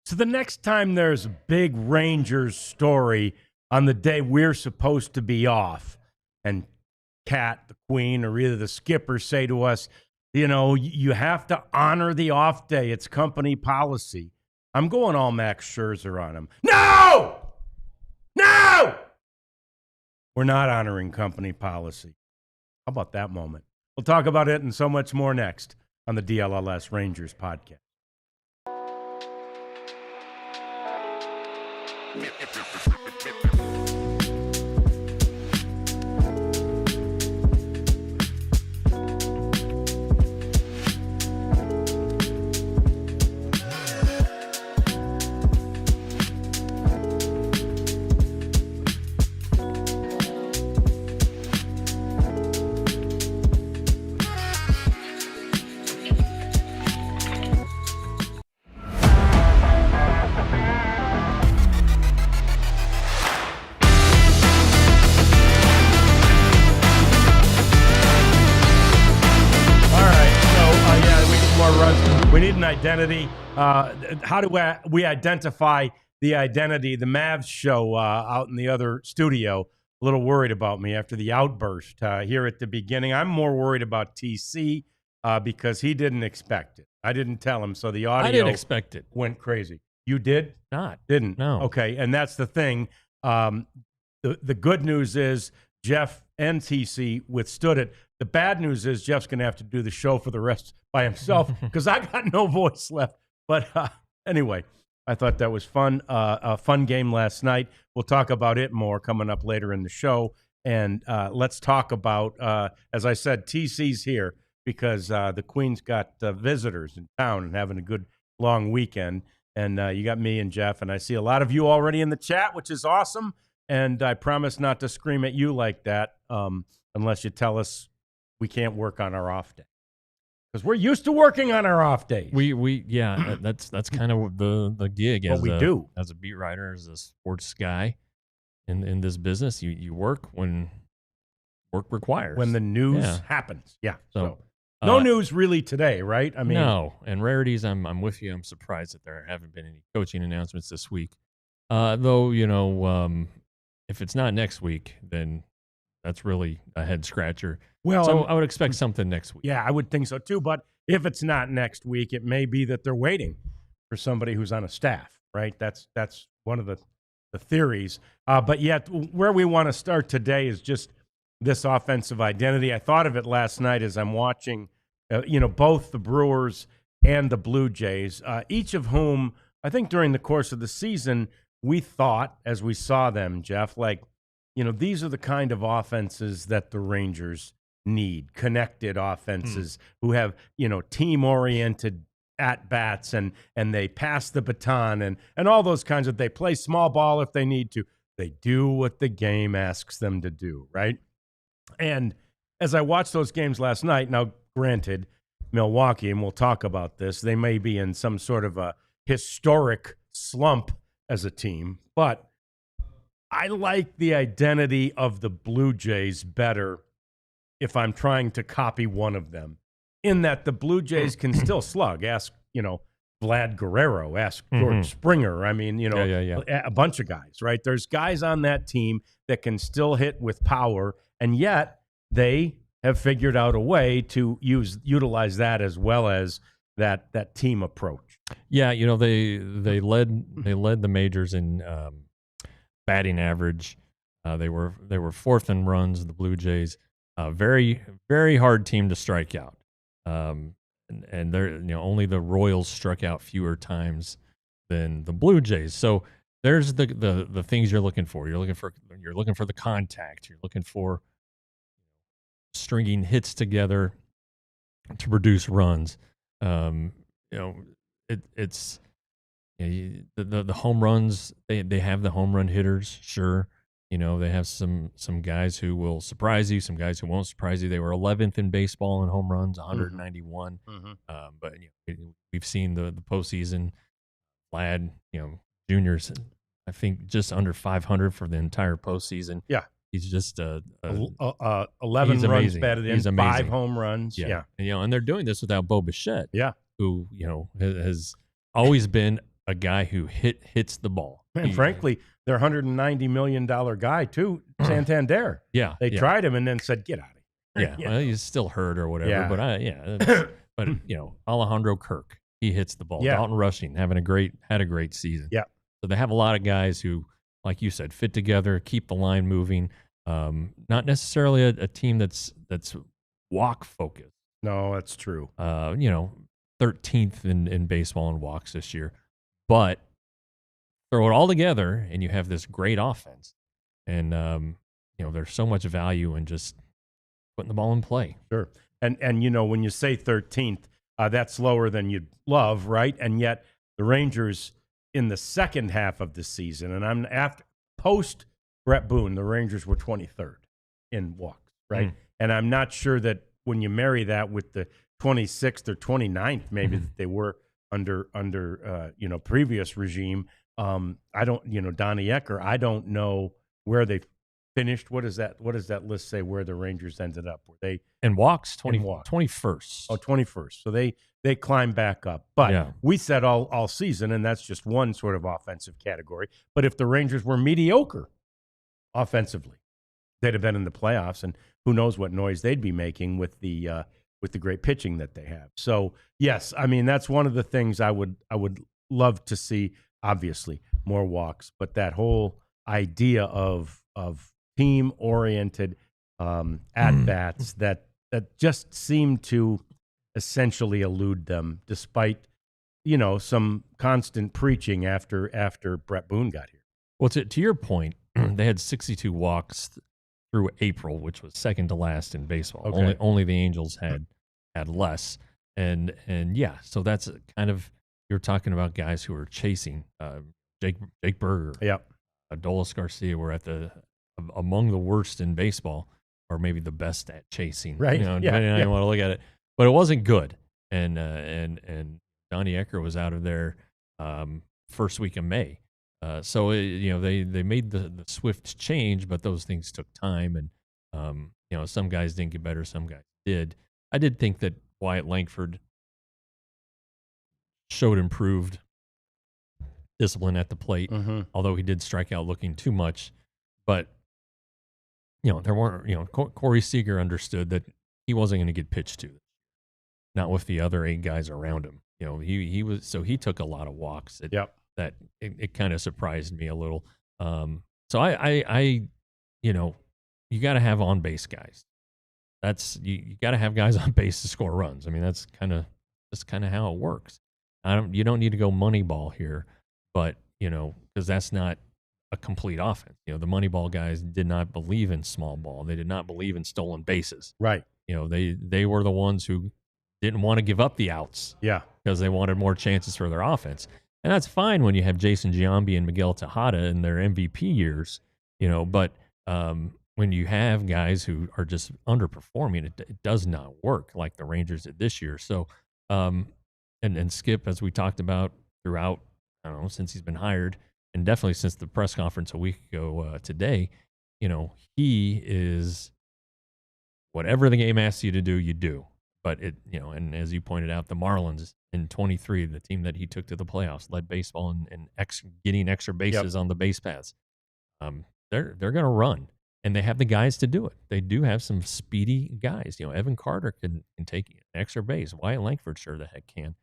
So the next time there's a big Rangers story on the day we're supposed to be off, and Kat, the Queen, or either the skipper say to us, you have to honor the off day. It's company policy. I'm going all Max Scherzer on him. No! No! We're not honoring company policy. How about that moment? We'll talk about it and so much more next on the DLLS Rangers Podcast. We need an identity. How do we identify the identity? The Mavs show out in the other studio, a little worried about me after the outburst here at the beginning. I'm more worried about TC because he didn't expect it. I didn't tell him, so the audio I didn't expect it. Went crazy. You did? Didn't? No. Okay, and that's the thing. The good news is Jeff and TC withstood it. The bad news is Jeff's going to have to do the show for the rest by himself because I got no voice left. But anyway, I thought that was fun. A fun game last night. We'll talk about it more coming up later in the show. And let's talk about, as I said, TC's here because the Queen's got visitors in town and having a good long weekend. And you got me and Jeff, and I see a lot of you already in the chat, which is awesome. And I promise not to scream at you like that unless you tell us we can't work on our off day. Because we're used to working on our off days. That's kind of the gig what we do as a beat writer, as a sports guy in this business. You work when work requires. When the news happens. Yeah. So no news really today, right? I mean, no. And rarities, I'm with you. I'm surprised that there haven't been any coaching announcements this week. Though, if it's not next week, then that's really a head scratcher. Well, so I would expect something next week. Yeah, I would think so too. But if it's not next week, it may be that they're waiting for somebody who's on a staff, right? That's one of the theories. But yet, where we want to start today is just this offensive identity. I thought of it last night as I'm watching, both the Brewers and the Blue Jays, each of whom I think during the course of the season we thought, as we saw them, Jeff, these are the kind of offenses that the Rangers need, connected offenses who have, team-oriented at-bats and they pass the baton and all those kinds of, they play small ball if they need to. They do what the game asks them to do, right? And as I watched those games last night, now granted, Milwaukee, and we'll talk about this, they may be in some sort of a historic slump as a team, but I like the identity of the Blue Jays better if I'm trying to copy one of them, in that the Blue Jays can still slug. Ask, Vlad Guerrero, ask George Springer. I mean, a bunch of guys, right? There's guys on that team that can still hit with power, and yet they have figured out a way to utilize that as well as that team approach. Yeah, they led the majors in batting average. They were fourth in runs. The Blue Jays, very very hard team to strike out. And they're only the Royals struck out fewer times than the Blue Jays. So there's the things you're looking for. You're looking for the contact. You're looking for stringing hits together to produce runs. It's the home runs. They have the home run hitters, sure. They have some guys who will surprise you, some guys who won't surprise you. They were 11th in baseball in home runs, 191. But we've seen the postseason. Vlad, juniors, I think just under 500 for the entire postseason. Yeah, he's just 11 runs batted in, 5 home runs. Yeah. And they're doing this without Bo Bichette. Yeah, who has always been a guy who hits the ball. And frankly, their $190 million guy too, Santander. Yeah, They tried him and then said, "Get out of here." Yeah, well, he's still hurt or whatever. Yeah. But but Alejandro Kirk, he hits the ball. Yeah. Dalton Rushing had a great season. Yeah. So they have a lot of guys who, like you said, fit together, keep the line moving. Not necessarily a team that's walk focused. No, that's true. 13th in baseball in walks this year, but throw it all together and you have this great offense. And there's so much value in just putting the ball in play. Sure. And when you say 13th, that's lower than you'd love, right? And yet the Rangers in the second half of the season, and post Brett Boone, the Rangers were 23rd in walks, right? And I'm not sure that when you marry that with the 26th or 29th, maybe that they were under previous regime. I don't, Donnie Ecker, I don't know where they finished. What does that list say where the Rangers ended up? Were they in walks 21st? 21st. So they climbed back up. But we said all season, and that's just one sort of offensive category. But if the Rangers were mediocre offensively, they'd have been in the playoffs, and who knows what noise they'd be making with the great pitching that they have. So yes, I mean that's one of the things I would love to see. Obviously, more walks, but that whole idea of team-oriented at-bats that just seem to essentially elude them, despite some constant preaching after Brett Boone got here. Well, to your point, they had 62 walks through April, which was second to last in baseball. Okay. Only the Angels had less, and so that's kind of, you're talking about guys who are chasing. Jake Berger, Adolis Garcia were among the worst in baseball, or maybe the best at chasing. Right. Depending on how you want to look at it. But it wasn't good. And Donnie Ecker was out of there first week of May. So they made the swift change, but those things took time, and some guys didn't get better, some guys did. I did think that Wyatt Langford showed improved discipline at the plate, although he did strike out looking too much. But there weren't. Corey Seager understood that he wasn't going to get pitched to, not with the other 8 guys around him. He took a lot of walks. That it kind of surprised me a little. So I you got to have on base guys. That's you got to have guys on base to score runs. I mean that's kind of how it works. You don't need to go Moneyball here, but because that's not a complete offense. The Moneyball guys did not believe in small ball. They did not believe in stolen bases. Right. They were the ones who didn't want to give up the outs. Yeah. Because they wanted more chances for their offense. And that's fine when you have Jason Giambi and Miguel Tejada in their MVP years, but when you have guys who are just underperforming, it does not work like the Rangers did this year. So, and Skip, as we talked about throughout, I don't know, since he's been hired, and definitely since the press conference a week ago today, he is whatever the game asks you to do, you do. But and as you pointed out, the Marlins in 23, the team that he took to the playoffs, led baseball in getting extra bases on the base paths. They're going to run, and they have the guys to do it. They do have some speedy guys. Evan Carter can take an extra base. Wyatt Langford sure the heck can.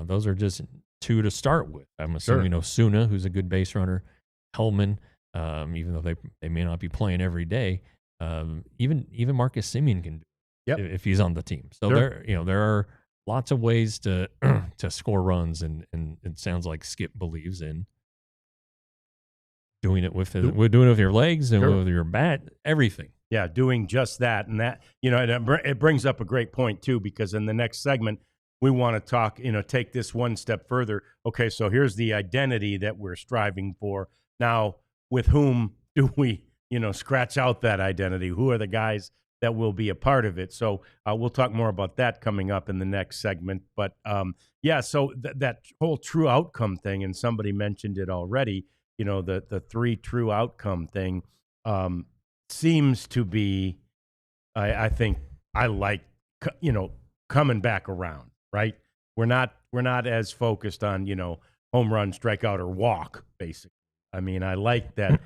Those are just 2 to start with. I'm assuming Osuna, who's a good base runner, Hellman, even though they may not be playing every day. Even Marcus Semien can do it if he's on the team. So there are lots of ways to score runs, and it sounds like Skip believes in doing it with your legs and with your bat, everything. Yeah, doing just that, and that it brings up a great point too, because in the next segment we want to talk, take this one step further. Okay, so here's the identity that we're striving for. Now, with whom do we, scratch out that identity? Who are the guys that will be a part of it? So we'll talk more about that coming up in the next segment. But so that whole true outcome thing, and somebody mentioned it already, the 3 true outcome thing seems to be, I think, I like, coming back around. Right, we're not as focused on home run, strikeout, or walk, basically. I mean, I like that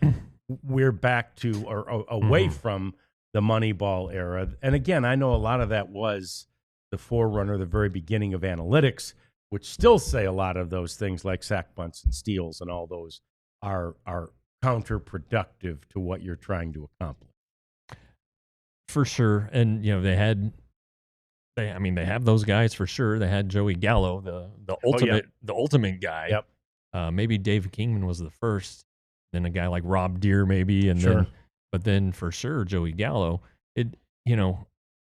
we're back to or away from the Moneyball era. And again, I know a lot of that was the forerunner, the very beginning of analytics, which still say a lot of those things like sack bunts and steals and all those are counterproductive to what you're trying to accomplish. For sure. And, they have those guys for sure. They had Joey Gallo, the ultimate guy. Yep. Maybe Dave Kingman was the first, then a guy like Rob Deere maybe, and then for sure Joey Gallo. And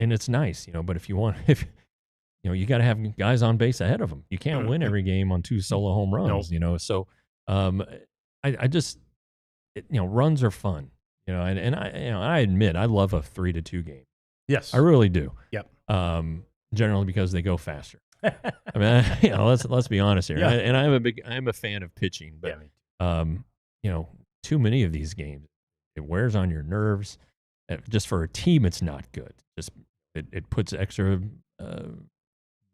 it's nice, but if you you got to have guys on base ahead of him. You can't win every game on 2 solo home runs. Nope. So I just runs are fun. And I admit I love a 3-2 game. Yes, I really do. Yep. Generally because they go faster. I mean, let's be honest here. Yeah. And I'm a fan of pitching, but too many of these games, it wears on your nerves. Just for a team, it's not good. Just it puts extra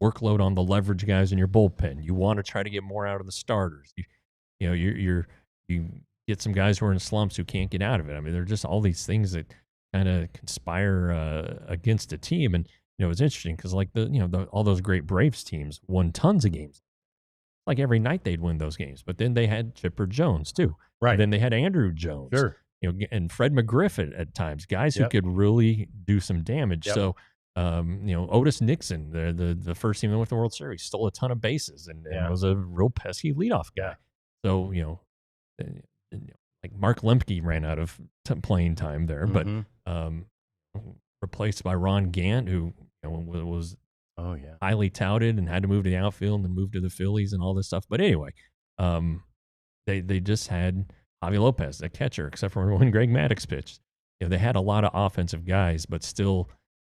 workload on the leverage guys in your bullpen. You want to try to get more out of the starters. You get some guys who are in slumps who can't get out of it. I mean, there are just all these things that kind of conspire against a team. And it's interesting because like all those great Braves teams won tons of games. Like every night they'd win those games. But then they had Chipper Jones too. Right. And then they had Andrew Jones. Sure. And Fred McGriff at times, guys who could really do some damage. Yep. So, Otis Nixon, the first team that went to the World Series, stole a ton of bases and was a real pesky leadoff guy. So, like Mark Lemke ran out of playing time there, but replaced by Ron Gant, who was highly touted and had to move to the outfield and then move to the Phillies and all this stuff. But anyway, they just had Javi Lopez, the catcher, except for when Greg Maddux pitched. They had a lot of offensive guys, but still,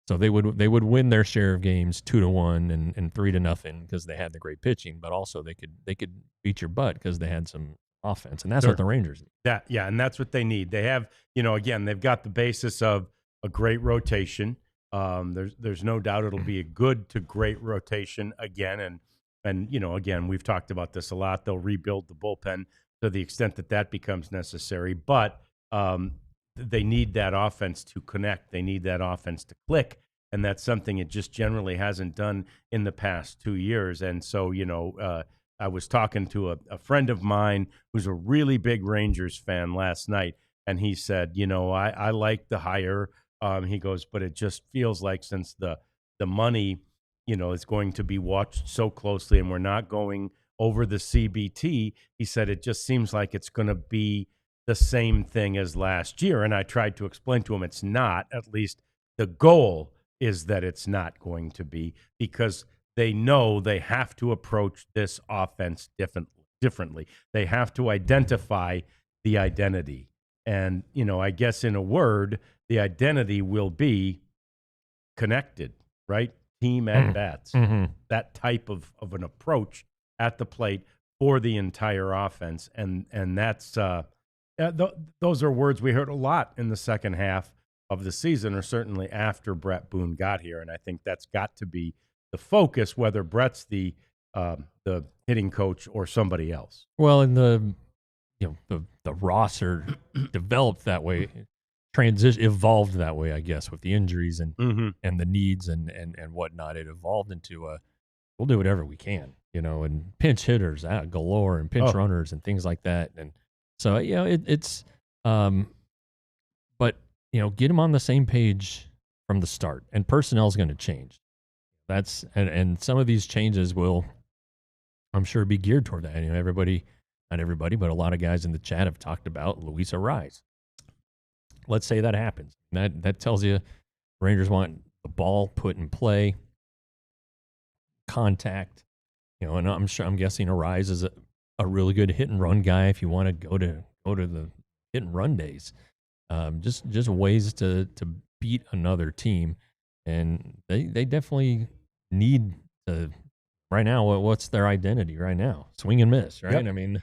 so they would win their share of games 2-1 and 3-0 because they had the great pitching, but also they could beat your butt because they had some offense, and that's what the Rangers need. And that's what they need. They have, again, they've got the basis of a great rotation. There's no doubt it'll be a good to great rotation again, and again, we've talked about this a lot. They'll rebuild the bullpen to the extent that becomes necessary, but they need that offense to connect. They need that offense to click, and that's something it just generally hasn't done in the past 2 years. And so, I was talking to a friend of mine who's a really big Rangers fan last night, and he said, I like the hire. He goes, but it just feels like since the money, is going to be watched so closely and we're not going over the CBT, he said it just seems like it's going to be the same thing as last year. And I tried to explain to him it's not. At least the goal is that it's not going to be, because they know they have to approach this offense differently. They have to identify the identity. And, I guess in a word, the identity will be connected, right? Team at bats. That type of an approach at the plate for the entire offense. And that's those are words we heard a lot in the second half of the season, or certainly after Brett Boone got here. And I think that's got to be the focus, whether Brett's the hitting coach or somebody else. Well, and the roster developed that way, evolved that way, I guess, with the injuries and the needs and whatnot. It evolved into we'll do whatever we can, and pinch hitters out galore and pinch runners and things like that. And so, it's but get them on the same page from the start, and personnel is going to change. That's and some of these changes will, I'm sure, be geared toward that. Everybody, not everybody, but a lot of guys in the chat have talked about Luis Arraez. Let's say that happens. That tells you Rangers want the ball put in play, contact. And I'm guessing Arraez is a really good hit and run guy. If you want to go to the hit and run days, just ways to beat another team, and they definitely need to. Right now, what's their identity right now? Swing and miss, right? Yep. I mean,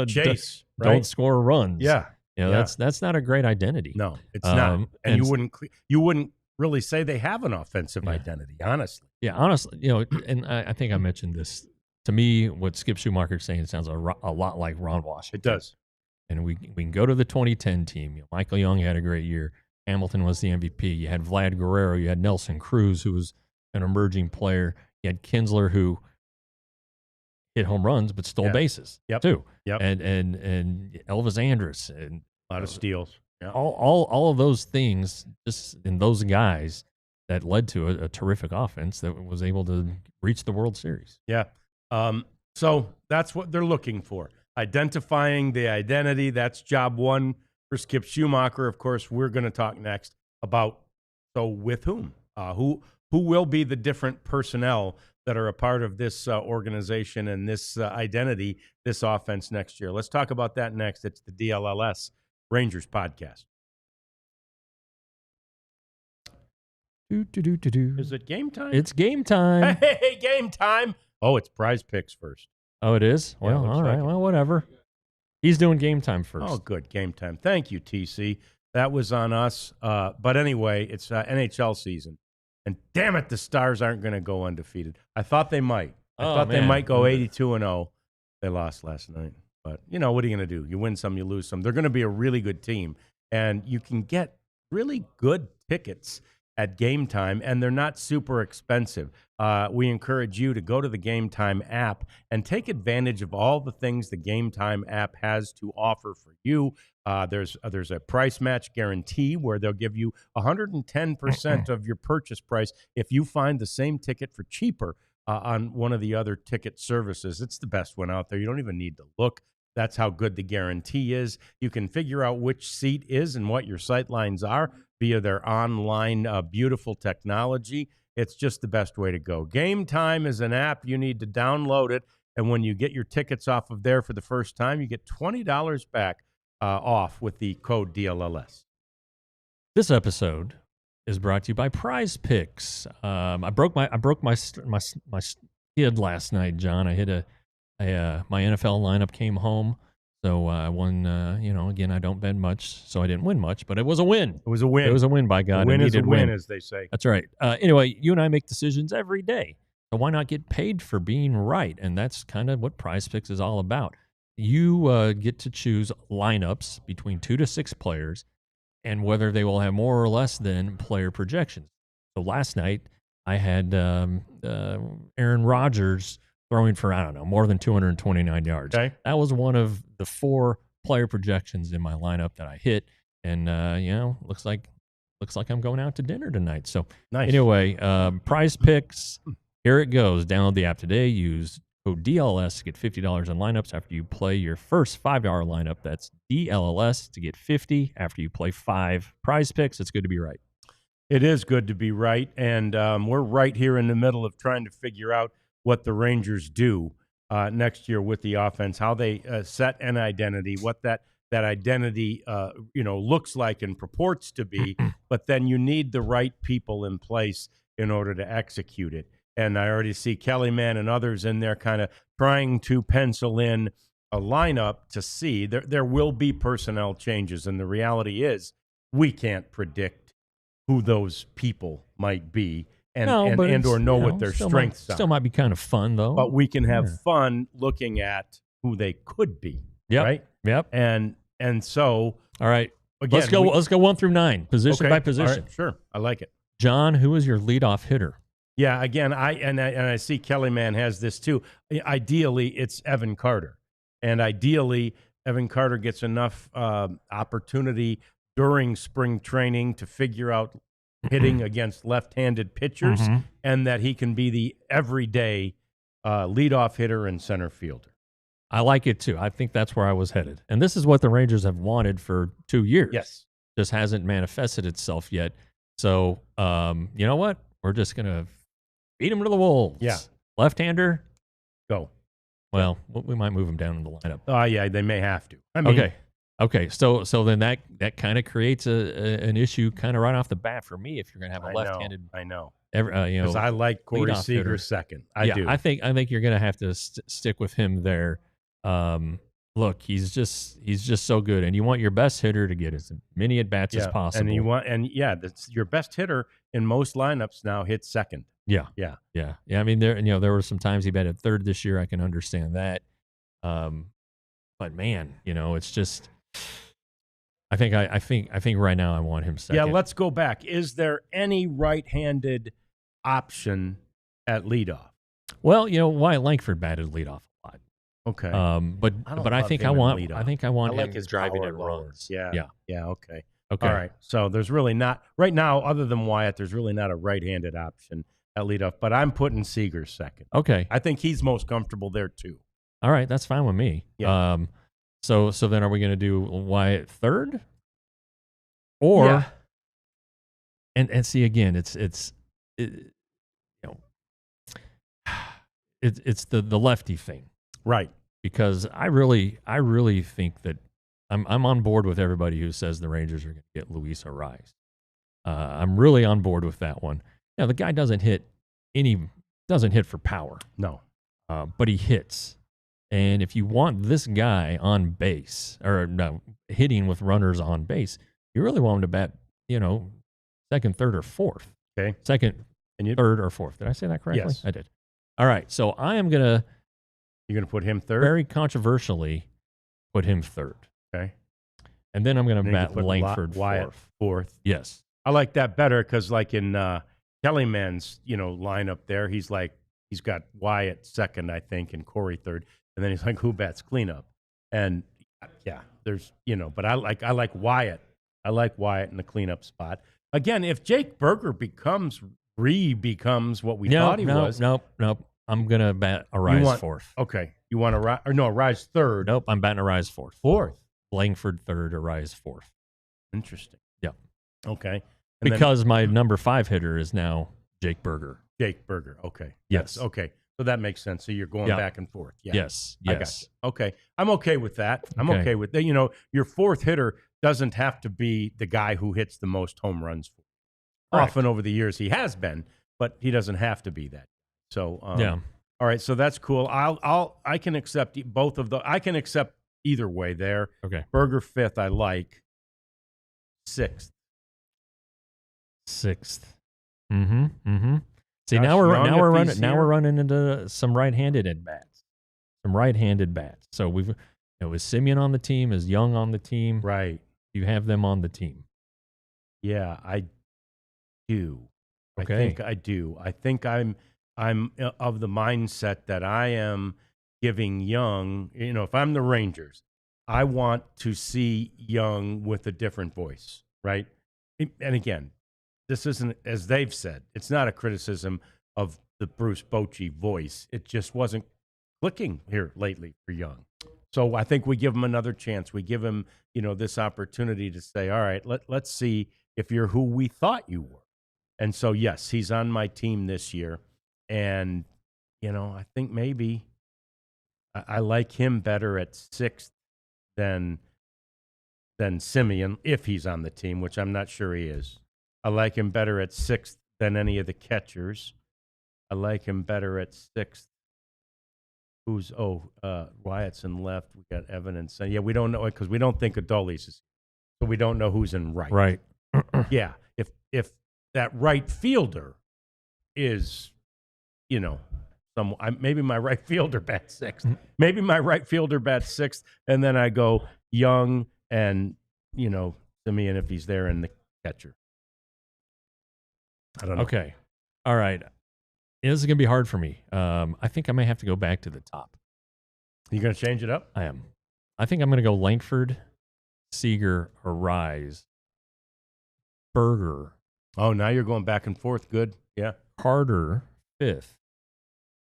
chase, don't score runs. Yeah. That's not a great identity. No, it's not. And you wouldn't really say they have an offensive identity, honestly. Yeah, honestly, and I think I mentioned this to me, what Skip Schumaker is saying sounds a lot like Ron Washington. It does. And we can go to the 2010 team. Michael Young had a great year. Hamilton was the MVP. You had Vlad Guerrero. You had Nelson Cruz, who was an emerging player. You had Kinsler, who hit home runs but stole bases too. Yep. And Elvis Andrus and a lot of steals. Yeah. All of those things, just in those guys, that led to a terrific offense that was able to reach the World Series. Yeah. So that's what they're looking for. Identifying the identity. That's job one for Skip Schumaker. Of course, we're going to talk next about with whom, who will be the different personnel that are a part of this organization and this identity, this offense next year. Let's talk about that next. It's the DLLS Rangers Podcast. Is it game time? It's game time. Hey, game time. Oh, it's prize picks first. Oh, it is? Well, all right. Well, whatever. He's doing game time first. Oh, good. Game time. Thank you, TC. That was on us. But anyway, it's NHL season. And damn it, the Stars aren't going to go undefeated. I thought they might. I thought they might go 82-0. They lost last night. But, what are you going to do? You win some, you lose some. They're going to be a really good team. And you can get really good tickets at Game Time, and they're not super expensive. We encourage you to go to the Game Time app and take advantage of all the things the Game Time app has to offer for you. There's a price match guarantee where they'll give you 110% of your purchase price if you find the same ticket for cheaper on one of the other ticket services. It's the best one out there. You don't even need to look. That's how good the guarantee is. You can figure out which seat is and what your sight lines are via their online beautiful technology. It's just the best way to go. Game Time is an app. You need to download it. And when you get your tickets off of there for the first time, you get $20 back off with the code DLLS. This episode is brought to you by Prize Picks. I broke my skid last night, John. I hit my NFL lineup came home. So I won, again, I don't bet much, so I didn't win much, but it was a win. It was a win. It was a win, by God. A win is a win, as they say. That's right. Anyway, you and I make decisions every day. So why not get paid for being right? And that's kind of what Prize Picks is all about. You get to choose lineups between 2 to 6 players and whether they will have more or less than player projections. So last night, I had Aaron Rodgers throwing for, I don't know, more than 229 yards. Okay. That was one of the 4 player projections in my lineup that I hit. And, looks like I'm going out to dinner tonight. So nice. Anyway, Prize Picks, here it goes. Download the app today. Use code DLLS to get $50 in lineups after you play your first $5 lineup. That's DLLS to get $50 after you play 5 Prize Picks. It's good to be right. It is good to be right. And we're right here in the middle of trying to figure out what the Rangers do next year with the offense, how they set an identity, what that identity looks like and purports to be, but then you need the right people in place in order to execute it. And I already see Kellyman and others in there kind of trying to pencil in a lineup to see. There will be personnel changes, and the reality is we can't predict who those people might be. And or know what their strengths are. Still might be kind of fun, though. But we can have fun looking at who they could be. Yep. Right? Yep. And so, all right. Again, let's go 1 through 9, position by position. All right, sure. I like it. John, who is your leadoff hitter? Yeah, again, I see Kellyman has this too. Ideally, it's Evan Carter. And ideally, Evan Carter gets enough opportunity during spring training to figure out hitting against left-handed pitchers, and that he can be the everyday leadoff hitter and center fielder. I like it, too. I think that's where I was headed. And this is what the Rangers have wanted for 2 years. Yes. Just hasn't manifested itself yet. So, you know what? We're just going to beat him to the wolves. Yeah. Left-hander? Go. Well, we might move him down in the lineup. Yeah, they may have to. I mean, Okay, so then that kind of creates an issue kind of right off the bat for me if you're going to have a left-handed. I know. Because I like Corey Seager second. I do. I think you're going to have to stick with him there. Look, he's just so good, and you want your best hitter to get as many at bats as possible. That's your best hitter in most lineups now hits second. Yeah. Yeah. Yeah. Yeah. I mean, there were some times he batted third this year. I can understand that. But man, it's just, I think right now I want him second. Yeah, let's go back. Is there any right-handed option at leadoff? Well, Wyatt Langford batted leadoff a lot. Okay. But I think I want like him his driving power in lower. runs. Yeah. Okay. Okay. All right. So there's really not right now, other than Wyatt, there's really not a right-handed option at leadoff. But I'm putting Seager second. Okay. I think he's most comfortable there too. All right, that's fine with me. Yeah. So then are we going to do Wyatt third? Or and see again, it's the lefty thing. Right. Because I really think that I'm on board with everybody who says the Rangers are going to get Luis Arraez. I'm really on board with that one. Now the guy doesn't hit for power. No. But he hits. And if you want this guy on base or no, hitting with runners on base, you really want him to bat, second, third, or fourth. Okay. Second, third, or fourth. Did I say that correctly? Yes. I did. All right. So I am going to. You're going to put him third? Very controversially, put him third. Okay. And then I'm going to bat Langford fourth. Yes. I like that better because, like in Kellyman's, lineup there, he's got Wyatt second, I think, and Corey third, and then he's like, who bats cleanup? And yeah, there's but I like Wyatt. I like Wyatt in the cleanup spot. Again, if Jake Berger becomes what we thought he was. Nope. I'm going to bat Arraez fourth. Okay. You want Arraez third. Nope, I'm batting Arraez fourth. Fourth. Langford third, Arraez fourth. Interesting. Yeah. Okay. And because my number 5 hitter is now Jake Berger. Jake Berger. Okay. Yes. Okay. So that makes sense. So you're going back and forth. Yeah. Yes. I got you. Okay. I'm okay with that. I'm okay with that. Your fourth hitter doesn't have to be the guy who hits the most home runs. Often over the years he has been, but he doesn't have to be that. So yeah. All right. So that's cool. I can accept both of the. I can accept either way there. Okay. Berger fifth. I like sixth. Mm-hmm. See, Josh now we're running here. into some right-handed bats. So we've is Simeon on the team? Is Young on the team? Right. You have them on the team. Yeah, I do. Okay. I think I do. I think I'm of the mindset that I am giving Young, if I'm the Rangers, I want to see Young with a different voice, right? And again, this isn't, as they've said, it's not a criticism of the Bruce Bochy voice. It just wasn't clicking here lately for Young. So I think we give him another chance. We give him, this opportunity to say, all right, let's see if you're who we thought you were. And so, yes, he's on my team this year. And, I think maybe I like him better at sixth than Simeon if he's on the team, which I'm not sure he is. I like him better at sixth than any of the catchers. I like him better at sixth. Wyatt's in left. We got evidence. Yeah, we don't know because we don't think Adolis is. So we don't know who's in right. Right. Yeah. If that right fielder is, maybe my right fielder bats sixth. Maybe my right fielder bats sixth, and then I go Young and Simeon if he's there in the catcher. I don't know. Okay. All right. This is going to be hard for me. I think I may have to go back to the top. You going to change it up? I am. I think I'm going to go Langford, Seager, Arraez, Berger. Oh, now you're going back and forth. Good. Yeah. Carter, fifth.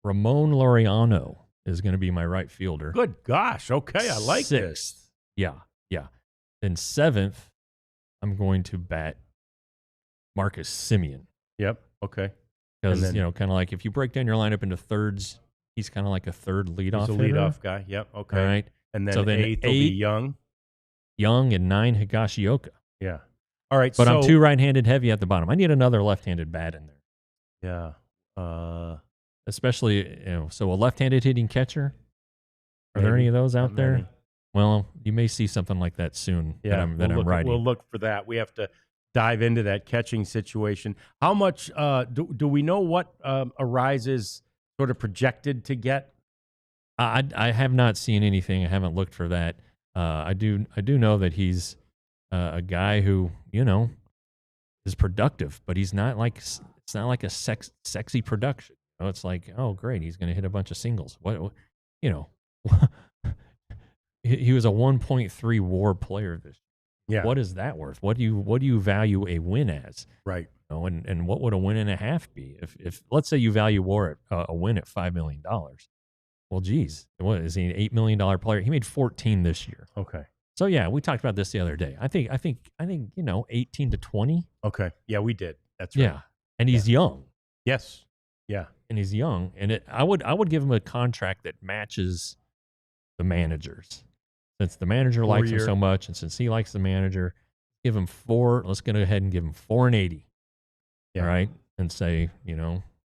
Ramon Laureano is going to be my right fielder. Good gosh. Okay. I like sixth. this. Yeah. Then seventh, I'm going to bat Marcus Simeon. Yep. Okay. Because, kind of like if you break down your lineup into thirds, he's kind of like a third leadoff hitter. He's a leadoff guy. Yep. Okay. All right. And then eighth will be Young. Young and 9, Higashioka. Yeah. All right. But I'm 2 right-handed heavy at the bottom. I need another left-handed bat in Yeah. there. Especially, so a left-handed hitting catcher. Are there any of those out there? Well, you may see something like that soon. Yeah. That I'm writing. We'll look for that. We have to dive into that catching situation. How much do we know what Arise is sort of projected to get? I have not seen anything. I haven't looked for that. I do know that he's a guy who is productive, but he's not like it's not like a sexy production. It's like, oh great, he's going to hit a bunch of singles. What he was a 1.3 WAR player this year. Yeah. What is that worth? What do you value a win as? Right. And what would a win and a half be? If let's say you value WAR at a win at $5 million. Well, geez, what is he, an $8 million player? He made 14 this year. Okay. So yeah, we talked about this the other day. I think 18 to 20. Okay. Yeah, we did. That's right. Yeah, and he's young. Yes. Yeah. And he's young, and I would give him a contract that matches the managers. Since the manager likes him so much, and since he likes the manager, give him four. Let's go ahead and give him 4.80. Yeah. All right, and say,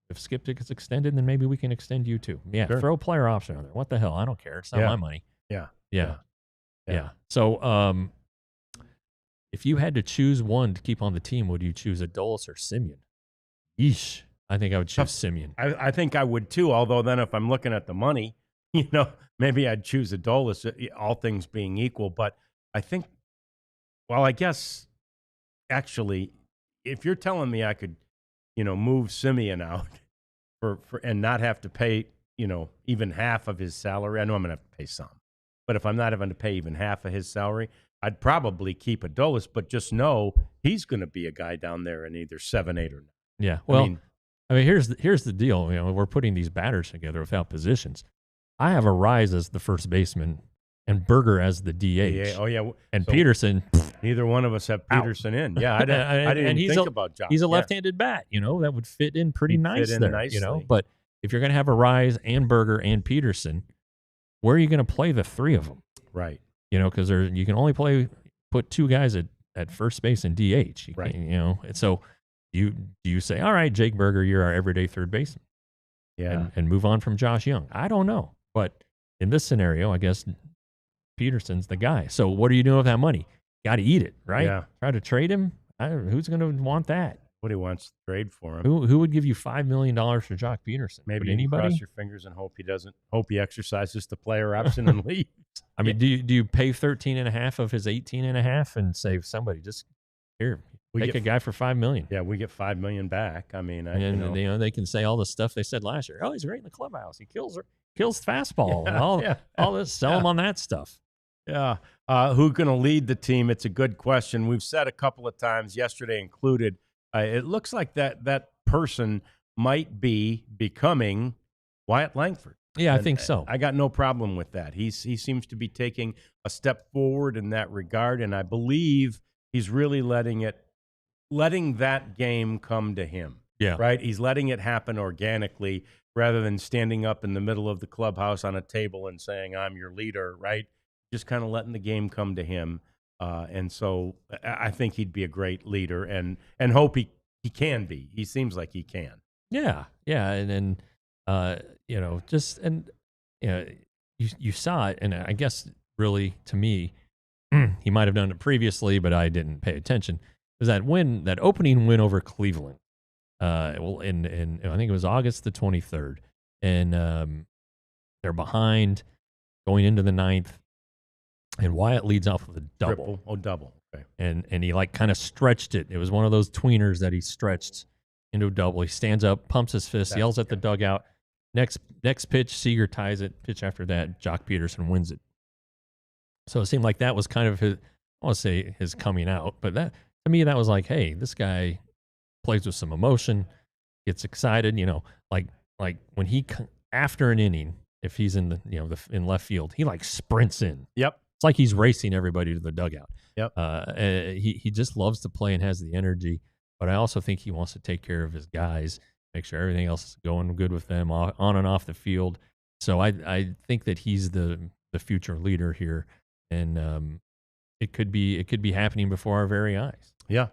if Skip gets extended, then maybe we can extend you too. Yeah, Sure. throw a player option on there. What the hell? I don't care. It's not my money. Yeah. Yeah. So, if you had to choose one to keep on the team, would you choose Adolis or Simeon? Yeesh. I think I would choose Simeon. I think I would too, although then if I'm looking at the money, maybe I'd choose Adolis, all things being equal. But I think, I guess, actually, if you're telling me I could, move Simeon out for and not have to pay, even half of his salary, I know I'm going to have to pay some. But if I'm not having to pay even half of his salary, I'd probably keep Adolis, but just know he's going to be a guy down there in either 7, 8, or 9. Yeah. Well, I mean here's the deal. We're putting these batters together without positions. I have Arise as the first baseman and Berger as the DH. Oh, yeah. And so Peterson. Neither one of us have Peterson in. Yeah, I didn't even think about Josh. He's a left-handed bat. That would fit in pretty nice there. Nicely. But if you're going to have Arise and Berger and Peterson, where are you going to play the three of them? Right. Because you can only put two guys at first base and DH. Right. And so do you say, all right, Jake Berger, you're our everyday third baseman. Yeah. And move on from Josh Young. I don't know. But in this scenario, I guess Peterson's the guy. So what are you doing with that money? Got to eat it, right? Yeah. Try to trade him? Who's going to want that? What he wants to trade for him. Who would give you $5 million for Jock Peterson? Maybe anybody? Cross your fingers and hope he exercises the player option and leaves. I mean, do you pay 13.5 of his 18.5 and say somebody just here take a guy for $5 million? Yeah, we get $5 million back. I mean, they can say all the stuff they said last year. Oh, he's great in the clubhouse. He kills fastball and all this. Sell him on that stuff. Yeah. Who's going to lead the team? It's a good question. We've said a couple of times, yesterday included. It looks like that person might be becoming Wyatt Langford. Yeah, I think so. I got no problem with that. He seems to be taking a step forward in that regard, and I believe he's really letting that game come to him. Yeah. Right? He's letting it happen organically rather than standing up in the middle of the clubhouse on a table and saying, I'm your leader, right? Just kind of letting the game come to him. And so I think he'd be a great leader and hope he can be. He seems like he can. Yeah. Yeah. And then, you saw it. And I guess really to me, he might have done it previously, but I didn't pay attention. Was that opening win over Cleveland? In I think it was August the 23rd. And they're behind going into the 9th. And Wyatt leads off with a double. Triple. Oh, double. Okay. And he kind of stretched it. It was one of those tweeners that he stretched into a double. He stands up, pumps his fist, yells at the dugout. Next pitch, Seager ties it. Pitch after that, Jock Peterson wins it. So it seemed like that was kind of his, I want to say his coming out, but that to me, that was like, hey, this guy plays with some emotion, gets excited, like when he, after an inning, if he's in the in left field, he sprints in. Yep. It's like he's racing everybody to the dugout. Yep. He just loves to play and has the energy, but I also think he wants to take care of his guys, make sure everything else is going good with them on and off the field. So I think that he's the future leader here, and it could be happening before our very eyes. Yeah,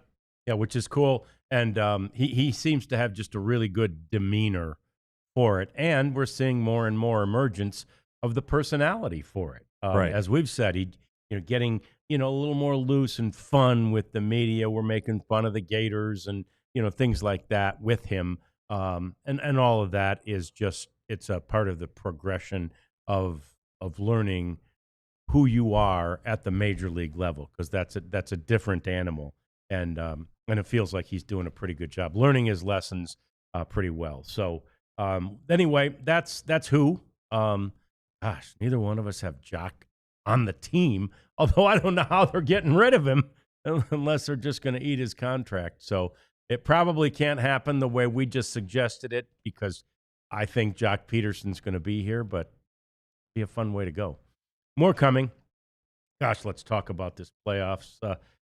which is cool. And he seems to have just a really good demeanor for it, and we're seeing more and more emergence of the personality for it. Right. As we've said, getting, a little more loose and fun with the media. We're making fun of the Gators and, things like that with him. And all of that is just, it's a part of the progression of learning who you are at the major league level, because that's a different animal. And it feels like he's doing a pretty good job learning his lessons pretty well. So anyway, that's who. Gosh, neither one of us have Jock on the team, although I don't know how they're getting rid of him unless they're just going to eat his contract. So it probably can't happen the way we just suggested it, because I think Jock Peterson's going to be here, but be a fun way to go. More coming. Gosh, let's talk about this playoffs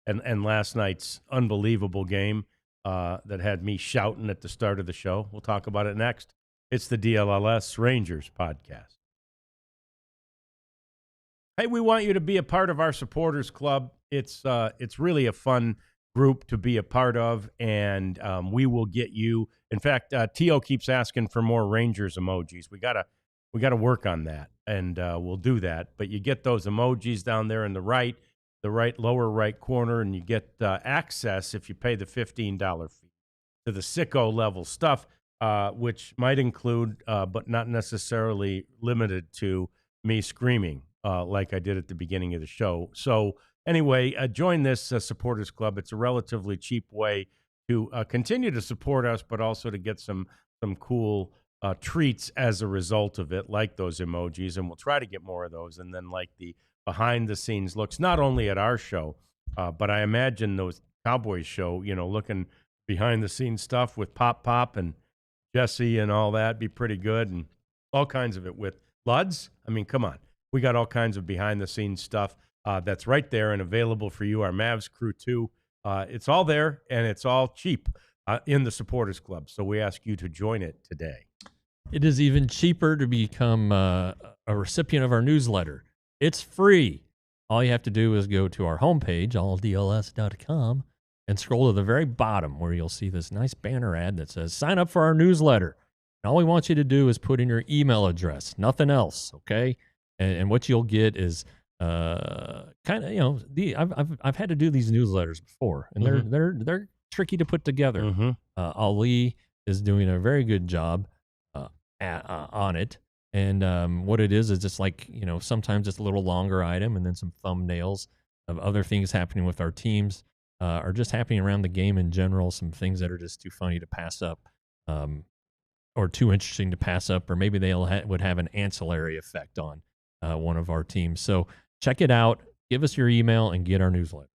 and last night's unbelievable game that had me shouting at the start of the show. We'll talk about it next. It's the DLLS Rangers Podcast. Hey, we want you to be a part of our supporters club. It's really a fun group to be a part of, and we will get you. In fact, T.O. keeps asking for more Rangers emojis. We gotta work on that, and we'll do that. But you get those emojis down there in the right lower right corner, and you get access if you pay the $15 fee to the sicko level stuff, which might include, but not necessarily limited to, me screaming like I did at the beginning of the show. So anyway, join this supporters club. It's a relatively cheap way to continue to support us, but also to get some cool treats as a result of it, like those emojis, and we'll try to get more of those. And then like the behind-the-scenes looks, not only at our show, but I imagine those Cowboys show, looking behind-the-scenes stuff with Pop and Jesse and all that, be pretty good, and all kinds of it with Luds. I mean, come on. We got all kinds of behind-the-scenes stuff that's right there and available for you, our Mavs crew, too. It's all there, and it's all cheap in the Supporters Club, so we ask you to join it today. It is even cheaper to become a recipient of our newsletter. It's free. All you have to do is go to our homepage, alldls.com, and scroll to the very bottom where you'll see this nice banner ad that says, sign up for our newsletter. And all we want you to do is put in your email address, nothing else, okay? And what you'll get is kind of, I've had to do these newsletters before, and they're tricky to put together. Ali is doing a very good job on it. And what it is just like, sometimes it's a little longer item and then some thumbnails of other things happening with our teams or just happening around the game in general, some things that are just too funny to pass up or too interesting to pass up, or maybe they would have an ancillary effect on one of our teams. So check it out. Give us your email and get our newsletter.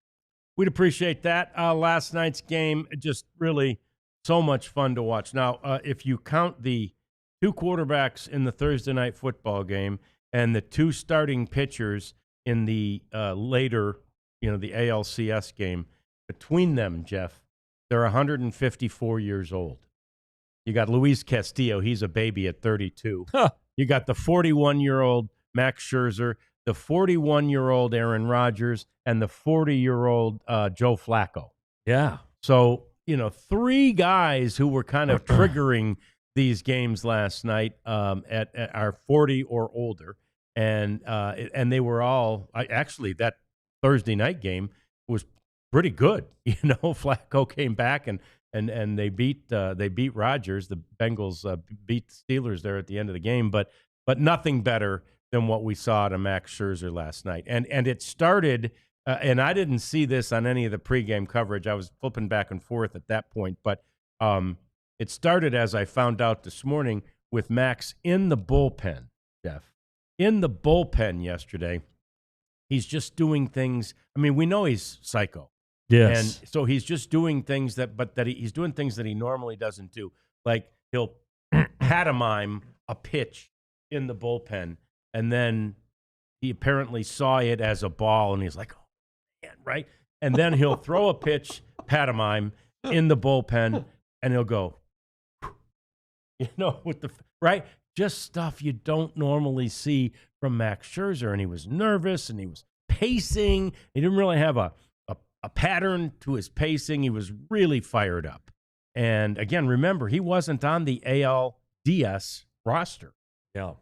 We'd appreciate that. Last night's game, just really so much fun to watch. Now, if you count the two quarterbacks in the Thursday night football game and the two starting pitchers in the later, the ALCS game, between them, Jeff, they're 154 years old. You got Luis Castillo. He's a baby at 32. Huh. You got the 41-year-old Max Scherzer, the 41-year-old Aaron Rodgers, and the 40-year-old Joe Flacco. Yeah. So, three guys who were kind of triggering these games last night at are 40 or older, and they were all actually that Thursday night game was pretty good. Flacco came back and they beat Rodgers. The Bengals beat the Steelers there at the end of the game, but nothing better than what we saw to Max Scherzer last night. And it started, and I didn't see this on any of the pregame coverage. I was flipping back and forth at that point, but it started, as I found out this morning, with Max in the bullpen, Jeff. In the bullpen yesterday. He's just doing things. I mean, we know he's psycho. Yes. And so he's just doing things he's doing things that he normally doesn't do. Like he'll pantomime a pitch in the bullpen, and then he apparently saw it as a ball, and he's like, oh, man, right? And then he'll throw a pitch, pantomime, in the bullpen, and he'll go, right? Just stuff you don't normally see from Max Scherzer. And he was nervous, and he was pacing. He didn't really have a pattern to his pacing. He was really fired up. And again, remember, he wasn't on the ALDS roster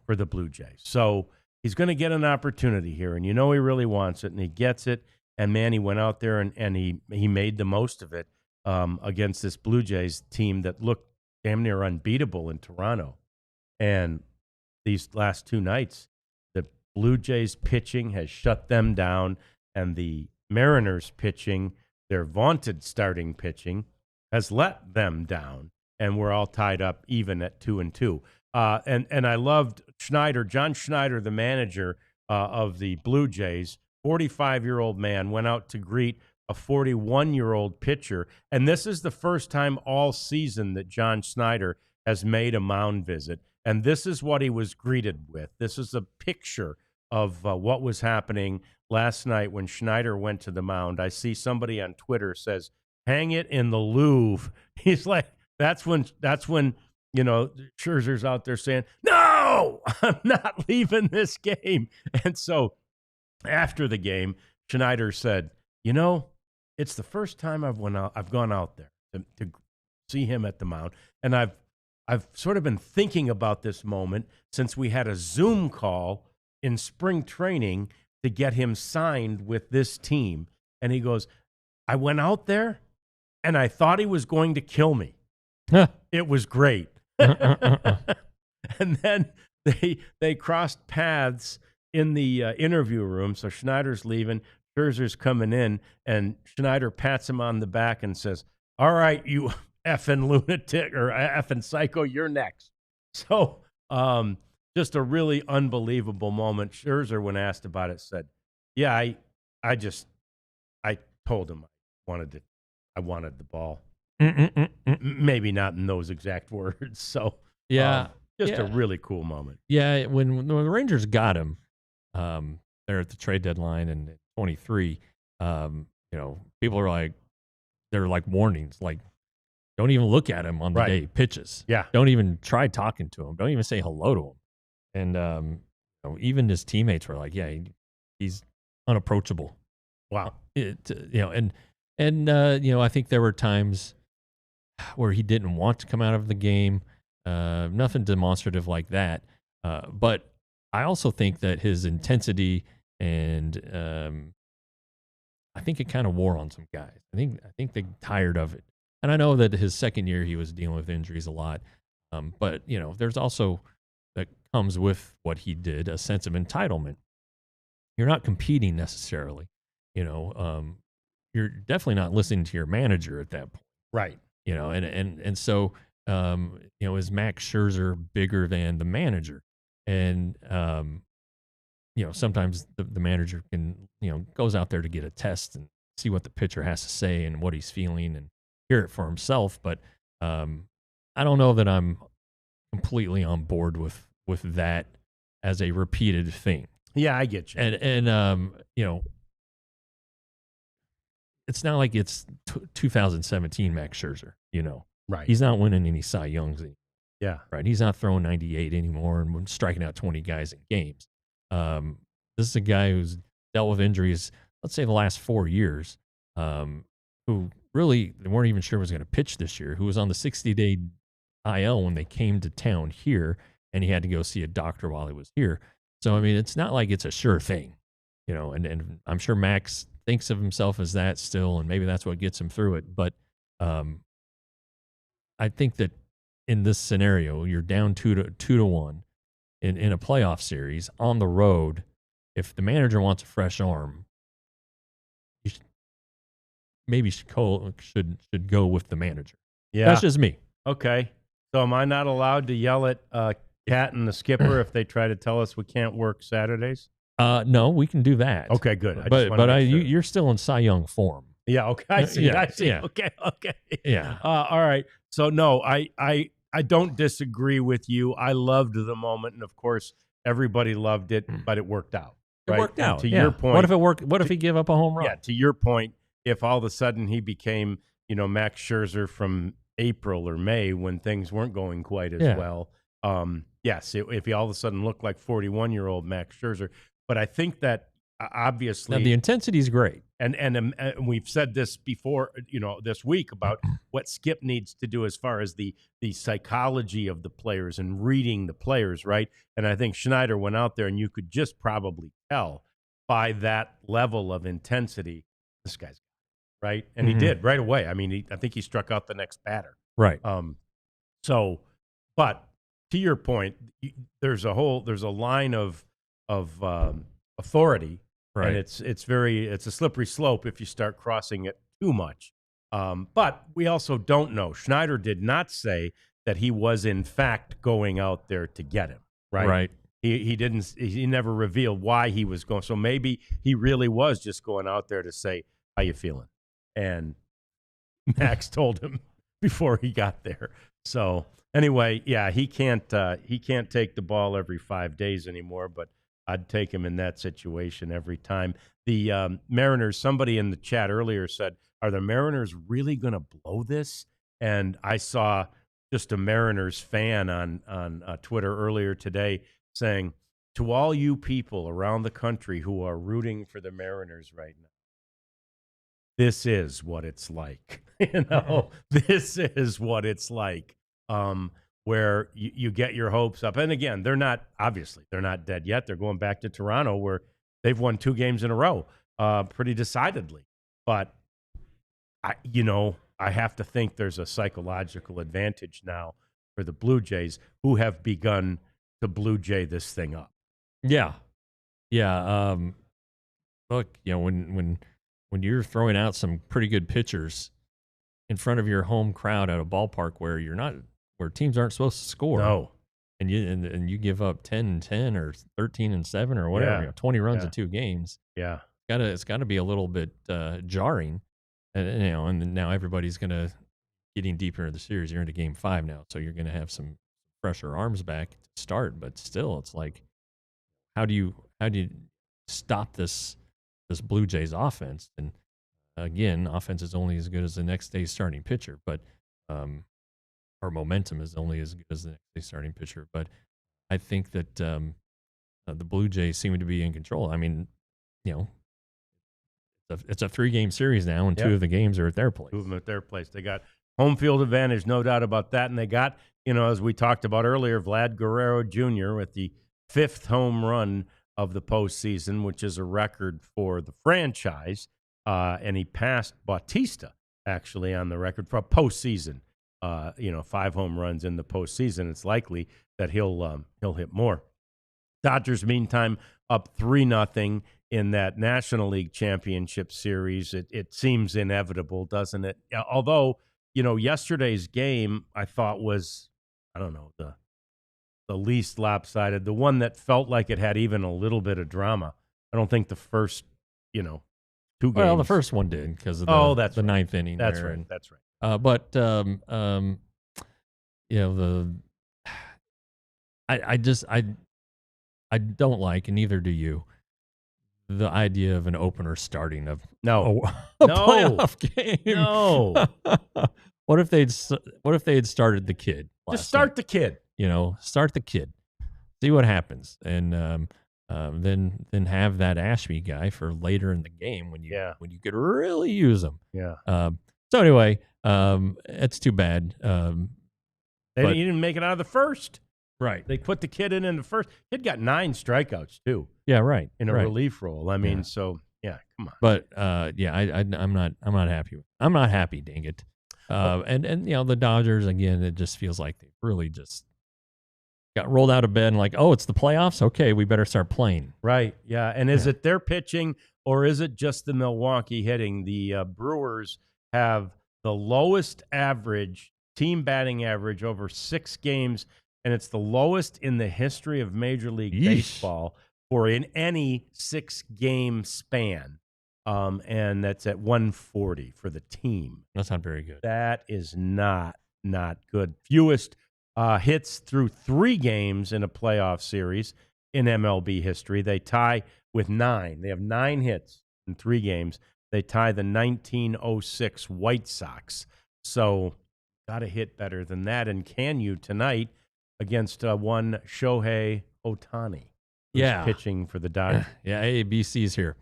for the Blue Jays. So he's going to get an opportunity here, and he really wants it, and he gets it. And man, he went out there and he made the most of it against this Blue Jays team that looked damn near unbeatable in Toronto. And these last two nights, the Blue Jays pitching has shut them down, and the Mariners pitching, their vaunted starting pitching, has let them down, and we're all tied up even at 2-2. And I loved John Schneider, the manager of the Blue Jays, 45-year-old man, went out to greet a 41-year-old pitcher. And this is the first time all season that John Schneider has made a mound visit. And this is what he was greeted with. This is a picture of what was happening last night when Schneider went to the mound. I see somebody on Twitter says, hang it in the Louvre. He's like, that's when Scherzer's out there saying, no, I'm not leaving this game. And so after the game, Schneider said, it's the first time I've gone out there to see him at the mound. And I've sort of been thinking about this moment since we had a Zoom call in spring training to get him signed with this team. And he goes, I went out there and I thought he was going to kill me. It was great. And then they crossed paths in the interview room. So Schneider's leaving, Scherzer's coming in, and Schneider pats him on the back and says, all right, you effing lunatic or effing psycho, you're next. So just a really unbelievable moment. Scherzer, when asked about it, said, yeah, I told him I wanted the ball. Maybe not in those exact words. So yeah, a really cool moment. Yeah, when the Rangers got him, there at the trade deadline in 23, people are like, they're like warnings, like, don't even look at him on the day he pitches. Yeah. Don't even try talking to him. Don't even say hello to him. And even his teammates were like, yeah, he's unapproachable. Wow. I think there were times where he didn't want to come out of the game. Nothing demonstrative like that. But I also think that his intensity and I think it kind of wore on some guys. I think they tired of it. And I know that his second year he was dealing with injuries a lot. But there's also that comes with what he did, a sense of entitlement. You're not competing necessarily. You're definitely not listening to your manager at that point. Right. So is Max Scherzer bigger than the manager? And sometimes the manager can goes out there to get a test and see what the pitcher has to say and what he's feeling and hear it for himself. But I don't know that I'm completely on board with that as a repeated thing. Yeah, I get you. And it's not like it's 2017 Max Scherzer, Right. He's not winning any Cy Youngs anymore. Yeah. Right. He's not throwing 98 anymore and striking out 20 guys in games. This is a guy who's dealt with injuries, let's say the last 4 years, who really they weren't even sure was going to pitch this year, who was on the 60-day IL when they came to town here, and he had to go see a doctor while he was here. So, I mean, it's not like it's a sure thing, and I'm sure Max thinks of himself as that still, and maybe that's what gets him through it. But I think that in this scenario, you're down 2-1 in a playoff series on the road. If the manager wants a fresh arm, you should go with the manager. Yeah, that's just me. Okay, so am I not allowed to yell at Cat and the skipper if they try to tell us we can't work Saturdays? No, we can do that. Okay, good. You're still in Cy Young form. Yeah. Okay. I see. Yeah, I see. yeah. Okay. Yeah. All right. So no, I don't disagree with you. I loved the moment, and of course, everybody loved it, but it worked out. Right? It worked out. To your point, what if it worked? What if he gave up a home run? Yeah. To your point, if all of a sudden he became, Max Scherzer from April or May when things weren't going quite as well. Yes, if he all of a sudden looked like 41-year-old Max Scherzer. But I think that obviously. Now, the intensity is great. And we've said this before, this week about what Skip needs to do as far as the psychology of the players and reading the players, right? And I think Schneider went out there, and you could just probably tell by that level of intensity, this guy's right, and he did right away. I mean, I think he struck out the next batter. Right. So, but to your point, there's a line of authority. Right. And it's a slippery slope if you start crossing it too much. But we also don't know. Schneider did not say that he was in fact going out there to get him. Right. Right. He never revealed why he was going. So maybe he really was just going out there to say, "How you feeling?" And Max told him before he got there. So anyway, yeah, he can't take the ball every 5 days anymore, but I'd take him in that situation every time. The Mariners, somebody in the chat earlier said, are the Mariners really going to blow this? And I saw just a Mariners fan on Twitter earlier today saying, to all you people around the country who are rooting for the Mariners right now, this is what it's like. This is what it's like. Where you get your hopes up. And again, they're not dead yet. They're going back to Toronto where they've won 2 games in a row pretty decidedly. But, I have to think there's a psychological advantage now for the Blue Jays who have begun to Blue Jay this thing up. Yeah. Yeah. Look, when you're throwing out some pretty good pitchers in front of your home crowd at a ballpark where teams aren't supposed to score. No. And you give up 10-10 or 13-7 or whatever, 20 runs in 2 games. Yeah. It's got to be a little bit jarring. And now everybody's getting deeper into the series. You're into game 5 now, so you're going to have some fresher arms back to start, but still it's like how do you stop this Blue Jays offense? And again, offense is only as good as the next day's starting pitcher, but our momentum is only as good as the next day's starting pitcher. But I think that the Blue Jays seem to be in control. I mean, it's a 3-game series now, and 2 of the games are at their place. 2 of them at their place. They got home field advantage, no doubt about that. And they got, as we talked about earlier, Vlad Guerrero Jr. with the 5th home run of the postseason, which is a record for the franchise. And he passed Bautista, actually, on the record for a postseason. 5 home runs in the postseason. It's likely that he'll hit more. Dodgers, meantime, up 3-0 in that National League Championship Series. It seems inevitable, doesn't it? Although, yesterday's game I thought was, the least lopsided, the one that felt like it had even a little bit of drama. I don't think the first, 2 games. Well, the first one did because of the 9th inning. That's there. right. That's right. But I don't like, and neither do you, the idea of an opener starting a playoff game. No. What if they had started the kid? Just start the kid. Start the kid. See what happens, and then have that Ashby guy for later in the game when you could really use him. Yeah. So anyway, it's too bad. He didn't make it out of the first. Right. They put the kid in the first. Kid got 9 strikeouts too. Yeah, right. In a relief role. I mean, so yeah, come on. But I'm not happy. I'm not happy, dang it. And the Dodgers, again, it just feels like they really just got rolled out of bed and like, oh, it's the playoffs? Okay, we better start playing. Right, yeah. And is it their pitching or is it just the Milwaukee hitting? The Brewers have the lowest team batting average over 6 games, and it's the lowest in the history of Major League Baseball for in any 6-game span. And that's at 140 for the team. That's not very good. That is not good. Fewest hits through 3 games in a playoff series in MLB history. They tie with 9. They have 9 hits in 3 games. They tie the 1906 White Sox. So got to hit better than that. And can you tonight against one Shohei Ohtani? who's pitching for the Dodgers. Yeah, AABC's here.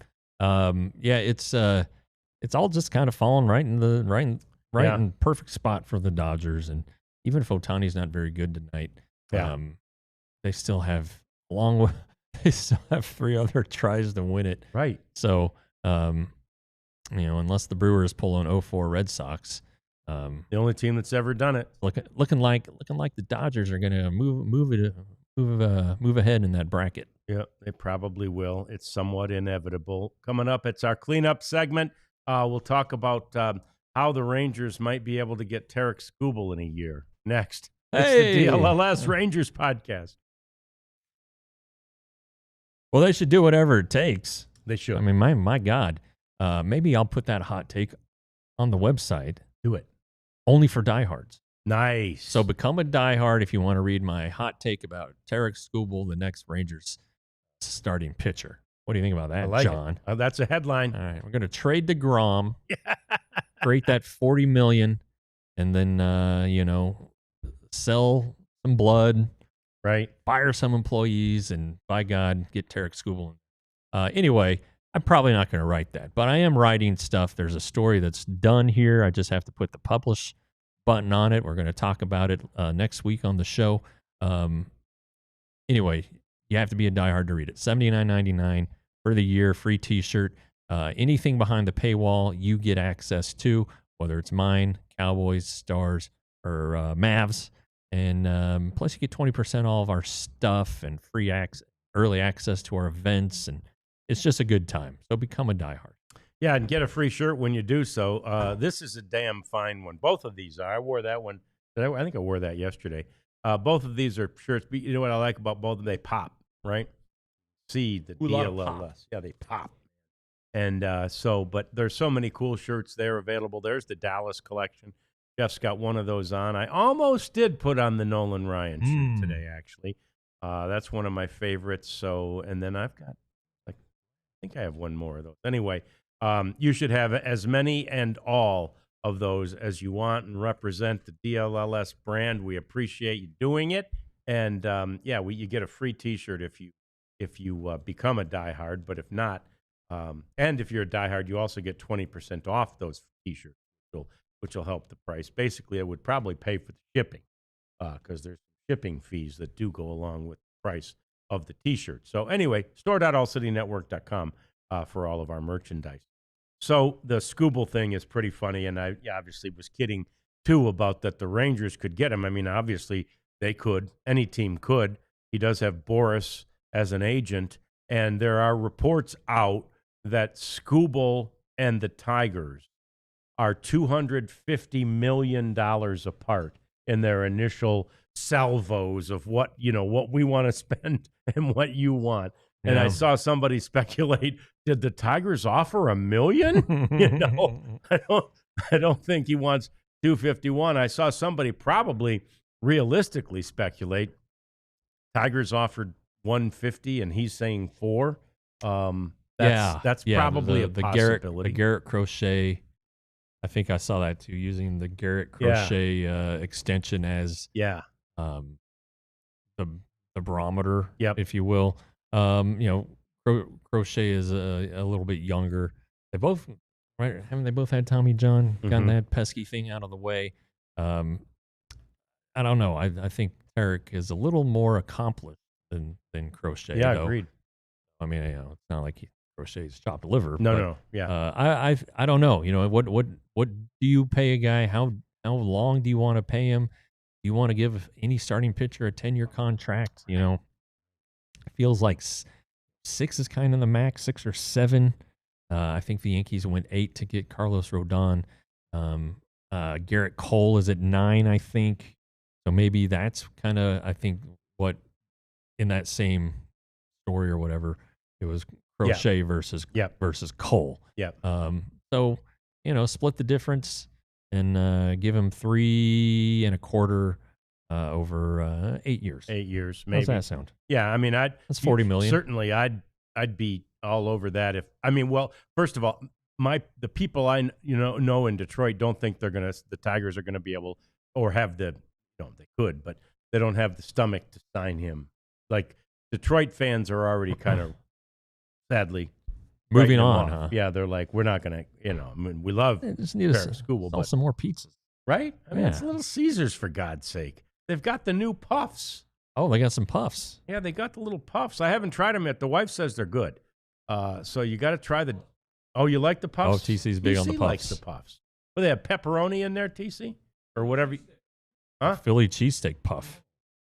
It's all just kind of falling right in perfect spot for the Dodgers. And even if Otani's not very good tonight, they still have they still have 3 other tries to win it. Right. So, unless the Brewers pull an 0-4 Red Sox, the only team that's ever done it. Looking like the Dodgers are going to move ahead in that bracket. Yeah, they probably will. It's somewhat inevitable. Coming up, it's our cleanup segment. We'll talk about how the Rangers might be able to get Tarek Skubal in a year. Next, it's the DLLS Rangers Podcast. Well, they should do whatever it takes. They should. I mean, my God. Maybe I'll put that hot take on the website. Do it. Only for diehards. Nice. So become a diehard if you want to read my hot take about Tarek Skubal, the next Rangers starting pitcher. What do you think about that, John? That's a headline. All right, we're going to trade DeGrom, create that $40 million, and then sell some blood, right? Fire some employees, and by God, get Tarek Skubal. Anyway, I'm probably not going to write that, but I am writing stuff. There's a story that's done here. I just have to put the publish button on it. We're going to talk about it next week on the show. Anyway, you have to be a diehard to read it. $79.99 for the year, free T-shirt. Anything behind the paywall, you get access to, whether it's mine, Cowboys, Stars, or Mavs. And plus, you get 20% all of our stuff and free early access to our events. And it's just a good time. So become a diehard. Yeah, and get a free shirt when you do so. This is a damn fine one. Both of these are. I wore that one. I think I wore that yesterday. Both of these are shirts. You know what I like about both of them? They pop, right? See the DLLS. Yeah, they pop. And but there's so many cool shirts there available. There's the Dallas collection. Jeff's got one of those on. I almost did put on the Nolan Ryan shirt today, actually. That's one of my favorites. So, and then I've got, I think I have one more of those. Anyway, you should have as many and all of those as you want and represent the DLLS brand. We appreciate you doing it. And, you get a free T-shirt if you become a diehard. But if not, and if you're a diehard, you also get 20% off those T-shirts, which will help the price. Basically, it would probably pay for the shipping because there's shipping fees that do go along with the price of the T-shirt. So anyway, store.allcitynetwork.com for all of our merchandise. So the Skubal thing is pretty funny, and I obviously was kidding, too, about that the Rangers could get him. I mean, obviously, they could. Any team could. He does have Boris as an agent, and there are reports out that Skubal and the Tigers are $250 million apart in their initial salvos of what we want to spend and what you want. And I saw somebody speculate, did the Tigers offer $1 million? I don't think he wants 251. I saw somebody probably realistically speculate Tigers offered 150 and he's saying 4. That's probably a possibility. The Garrett Crochet, I think I saw that too, using the Garrett Crochet extension as the barometer, if you will. Crochet is a little bit younger. They both, right? Haven't they both had Tommy John? Gotten that pesky thing out of the way. I don't know. I think Tarek is a little more accomplished than Crochet. Yeah, though. Agreed. I mean, it's not like Crochet's chopped liver. No. I don't know. What do you pay a guy? How long do you want to pay him? Do you want to give any starting pitcher a 10-year contract? It feels like 6 is kind of the max, 6 or 7. I think the Yankees went 8 to get Carlos Rodon. Garrett Cole is at 9, I think. So maybe that's kind of, I think, what in that same story or whatever, it was Crochet versus Cole. So, split the difference and give him 3 1/4 over 8 years. 8 years, maybe. How's that sound? Yeah, I mean, that's $40 million. Certainly, I'd be all over that. First of all, the people I know in Detroit don't think the Tigers are gonna be able or have they could, but they don't have the stomach to sign him. Like Detroit fans are already kind of sadly Moving writing them on, off. huh? Yeah, they're like, we're not going to, I mean, we love Just need to Schumaker, sell some more pizzas. right? I mean, it's Yeah. Little Caesars, for God's sake. They've got the new puffs. Oh, they got some puffs. Yeah, they got the little puffs. I haven't tried them yet. The wife says they're good. So you got to try the. Oh, you like the puffs? Oh, TC's big on the TC puffs. likes the puffs. Well, they have pepperoni in there, TC, or whatever. Huh? Philly cheesesteak puff.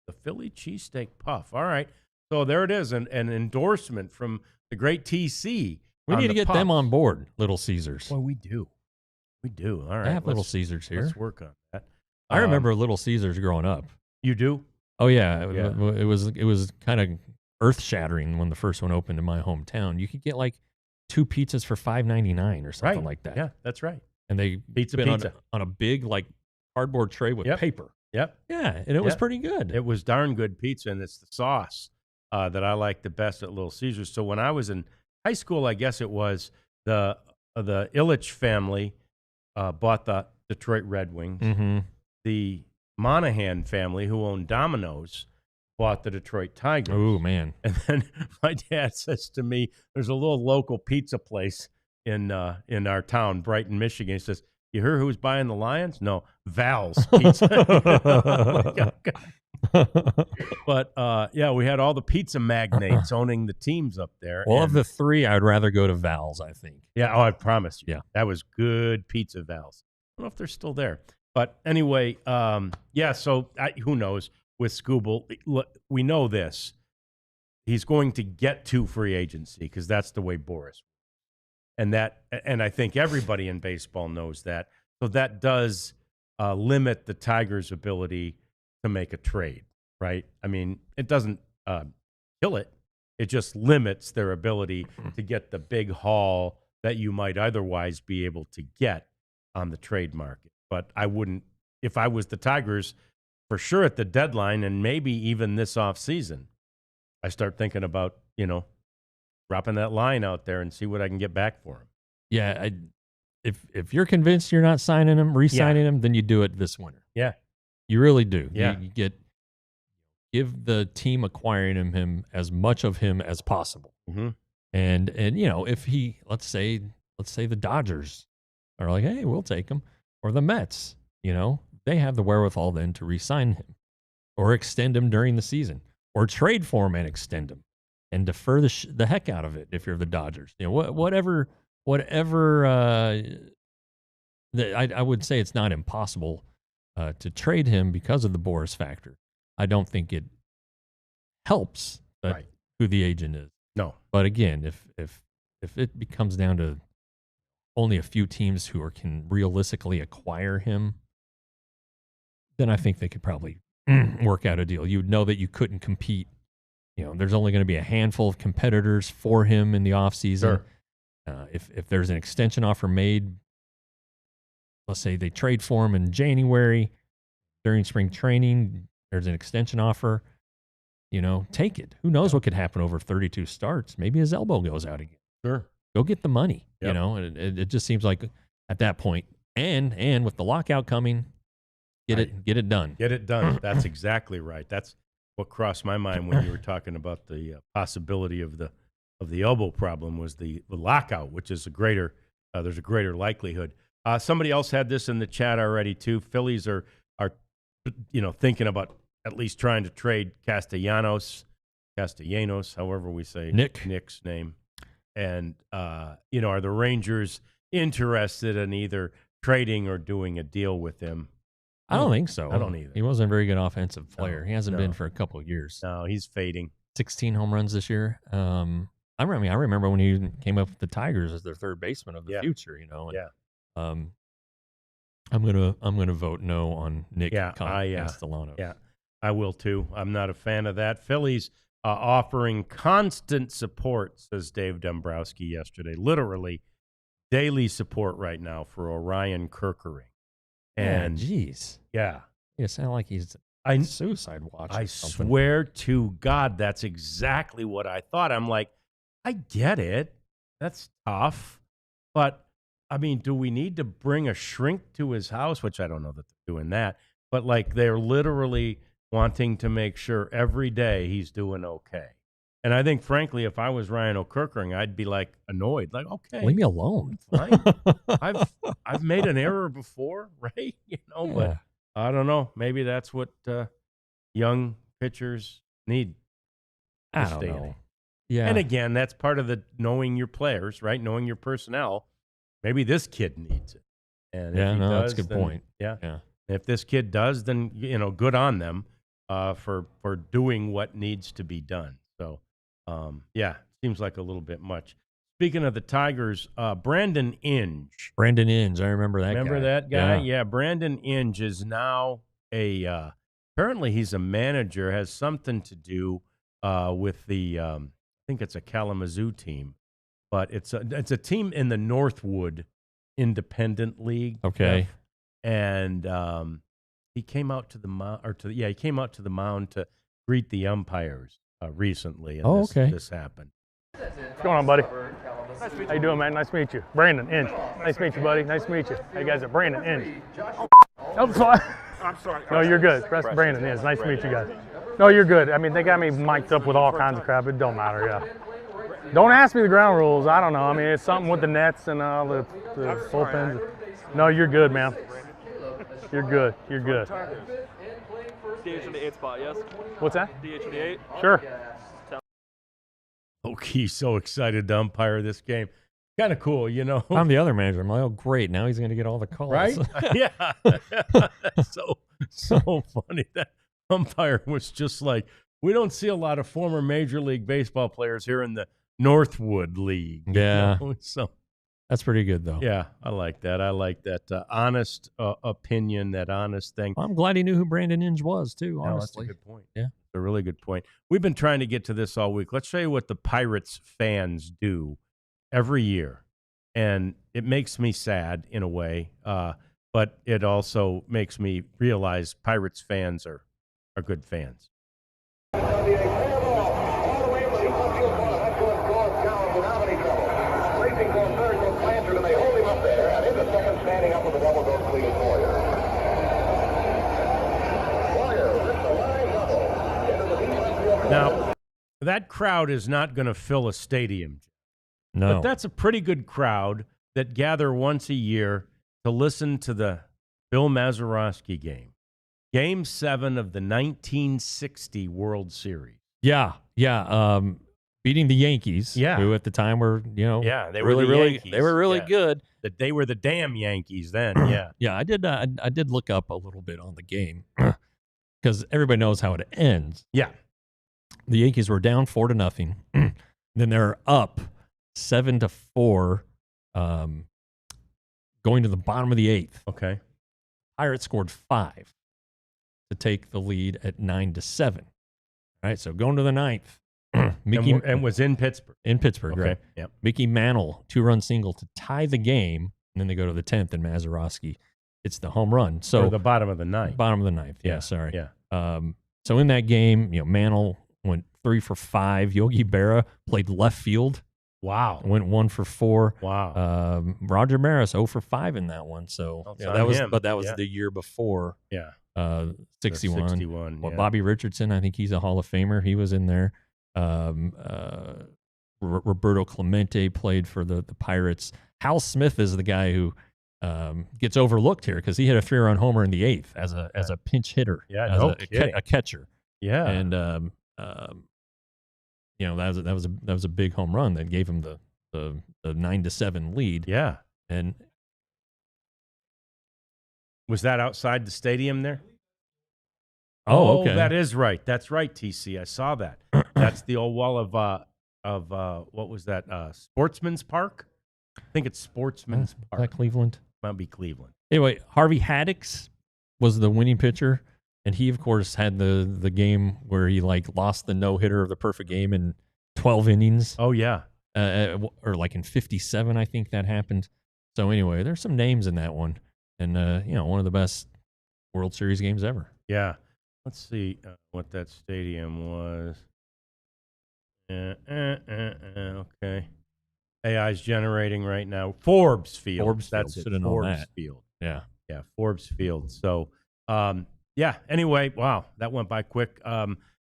The Philly cheesesteak puff. All right. So there it is, an endorsement from the great TC. We need to the get them on board, Little Caesars. Well, we do. We do. All right. I have Little Caesars here. Let's work on that. I remember Little Caesars growing up. You do? Oh yeah, Yeah. It was kind of earth shattering when the first one opened in my hometown. You could get like 2 pizzas for $5.99 or something Right. like that. Yeah, that's right. And they Pizza. on a big like cardboard tray with Yep. paper. Yep. Yeah, and it was Yep. pretty good. It was darn good pizza, and it's the sauce that I like the best at Little Caesars. So when I was in high school, I guess it was the Ilitch family bought the Detroit Red Wings. Mm-hmm. The Monahan family, who owned Domino's, bought the Detroit Tigers. Oh man, And then my dad says to me, "There's a little local pizza place in our town, Brighton, Michigan." He says, "You hear who's buying the Lions? No, Val's Pizza." But yeah, we had all the pizza magnates owning the teams up there. Well, and, of the 3, I'd rather go to Val's. I think. yeah, I promise you, Yeah. that was good pizza, Val's. I don't know if they're still there, but anyway, yeah. So who knows with Scooble? We know this. He's going to get to free agency because that's the way Boris. And I think everybody in baseball knows that. So that does limit the Tigers' ability to make a trade, right? I mean, it doesn't kill it. It just limits their ability to get the big haul that you might otherwise be able to get on the trade market. But I wouldn't, if I was the Tigers, for sure at the deadline and maybe even this offseason, I start thinking about, dropping that line out there and see what I can get back for him. Yeah, if you're convinced you're not signing him, re-signing him, then you do it this winter. Yeah. You really do. Yeah. You give the team acquiring him as much of him as possible. Mm-hmm. And if he, let's say the Dodgers are like, hey, we'll take him, or the Mets, they have the wherewithal then to re-sign him, or extend him during the season, or trade for him and extend him, and defer the heck out of it if you're the Dodgers. Whatever. I would say it's not impossible to trade him because of the Boris factor. I don't think it helps Right. who the agent is. No. But again, if it becomes down to only a few teams who can realistically acquire him, then I think they could probably work out a deal. You would know that you couldn't compete. There's only going to be a handful of competitors for him in the offseason. Sure. If there's an extension offer made, let's say they trade for him in January during spring training, there's an extension offer, take it. Who knows what could happen over 32 starts? Maybe his elbow goes out again. Sure. Go get the money, Yep. and it just seems like at that point, and with the lockout coming, get it done. Get it done. That's exactly right. That's what crossed my mind when you were talking about the possibility of the elbow problem was the lockout, which is there's a greater likelihood. Somebody else had this in the chat already too. Phillies are thinking about at least trying to trade Castellanos, however we say Nick's name. And are the Rangers interested in either trading or doing a deal with him? I don't think so. I don't either. He wasn't a very good offensive player. No, He hasn't no. been for a couple of years. No, he's fading. 16 home runs this year. I remember when he came up with the Tigers as their third baseman of the future. Yeah. I'm gonna vote no on Nick Castellanos. Yeah, I will too. I'm not a fan of that. Phillies offering constant support, says Dave Dombrowski yesterday. Literally daily support right now for Orion Kerkering. And geez, yeah, it sounds like he's suicide watch. I swear to God, that's exactly what I thought. I'm like, I get it. That's tough, but I mean, do we need to bring a shrink to his house? Which I don't know that they're doing that, but like they're literally wanting to make sure every day he's doing okay. And I think, frankly, if I was Ryan O'Kirkering, I'd be like annoyed, like, okay, Leave me alone. fine. I've made an error before, right? But I don't know. Maybe that's what young pitchers need. I don't know. In. Yeah. And again, that's part of the knowing your players, right? Knowing your personnel. Maybe this kid needs it. And if he does, that's a good point. Yeah. If this kid does, then good on them for doing what needs to be done. So, seems like a little bit much. Speaking of the Tigers, Brandon Inge. Brandon Inge, I remember that guy. Remember that guy? Yeah, Brandon Inge is now apparently he's a manager, has something to do with the, I think it's a Kalamazoo team, but it's a team in the Northwood Independent League. Okay. And he came out to the mound, he came out to the mound to greet the umpires recently. And this happened. What's going on, buddy? How you doing, man? Nice to meet you. Brandon Inge. Nice to meet you, buddy. Nice to meet you. How you guys are? Brandon Inge. Oh, sorry. I'm sorry. No, you're good. That's Brandon Inge. Nice to meet you guys. No, you're good. I mean, they got me mic'd up with all kinds of crap. It don't matter, yeah. Don't ask me the ground rules. I don't know. I mean, it's something with the nets and all the bullpens. No, you're good, man. You're good. You're good. DH in the 8 spot, yes? What's that? DH in the 8? Sure. He's so excited to umpire this game. Kind of cool, I'm the other manager. I'm like, oh, great. Now he's going to get all the calls. Right? Yeah. so funny. That umpire was just like, we don't see a lot of former Major League Baseball players here in the Northwood League. Yeah. So that's pretty good, though. Yeah, I like that. I like that honest opinion, that honest thing. I'm glad he knew who Brandon Inge was, too, honestly. No, that's a good point. Yeah. A really good point. We've been trying to get to this all week. Let's show you what the Pirates fans do every year. And it makes me sad in a way, but it also makes me realize Pirates fans are good fans. Now, that crowd is not going to fill a stadium. No. But that's a pretty good crowd that gather once a year to listen to the Bill Mazeroski game. Game 7 of the 1960 World Series. Yeah. Beating the Yankees, who at the time were, they were really, the Yankees. They were really good. They were the damn Yankees then, yeah. Yeah, I did look up a little bit on the game because everybody knows how it ends. Yeah. The Yankees were down 4-0. Then they're up 7-4, going to the bottom of the 8th. Okay. Pirates scored 5 to take the lead at 9-7. All right, so going to the 9th. And was in Pittsburgh. In Pittsburgh, okay. Right. Yep. Mickey Mantle, 2-run single to tie the game, and then they go to the 10th, and Mazeroski, it's the home run. So or the bottom of the 9th. Bottom of the 9th, yeah, sorry. Yeah. So in that game, Mantle went 3 for 5. Yogi Berra played left field. Wow. Went 1 for 4. Wow. Roger Maris 0 for 5 in that one. So that was the year before. Yeah. 61. 61. Well, Bobby Richardson, I think he's a Hall of Famer. He was in there. Roberto Clemente played for the Pirates. Hal Smith is the guy who gets overlooked here because he hit a 3-run homer in the 8th as a pinch hitter. Yeah, as a catcher. Yeah. And that was a big home run that gave him the 9-7 lead. Yeah. And was that outside the stadium there? Oh, okay. That is right. That's right, TC. I saw that. That's the old wall of what was that? Sportsman's Park? I think it's Sportsman's Park. Is that Cleveland? Might be Cleveland. Anyway, Harvey Haddix was the winning pitcher, and he, of course, had the game where he lost the no-hitter of the perfect game in 12 innings. Oh, yeah. Or in 57, I think that happened. So anyway, there's some names in that one, and one of the best World Series games ever. Yeah. Let's see what that stadium was. Okay. AI's generating right now. Forbes Field. That's it. Forbes Field. Yeah. Yeah, Forbes Field. So, anyway, wow, that went by quick.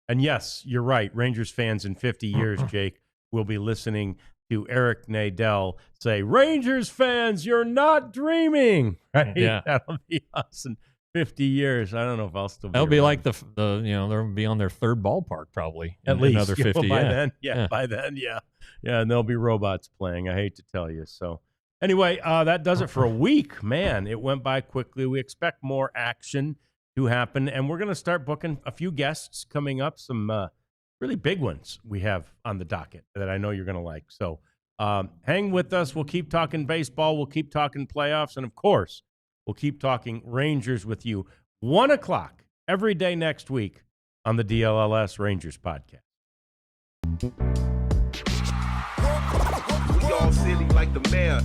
And yes, you're right. Rangers fans in 50 years, Jake, will be listening to Eric Nadel say, Rangers fans, you're not dreaming. Right? Yeah. That'll be us in 50 years. I don't know if I'll still be That'll be around. like they'll be on their third ballpark probably. At in least another 50. by yeah. then. Yeah, by then. Yeah. And there'll be robots playing. I hate to tell you. So anyway, that does it for a week. Man, it went by quickly. We expect more action to happen, and we're going to start booking a few guests coming up, some really big ones we have on the docket that I know you're going to like. So hang with us. We'll keep talking baseball. We'll keep talking playoffs. And, of course, we'll keep talking Rangers with you 1 o'clock every day next week on the DLLS Rangers Podcast. We all silly like the mayor.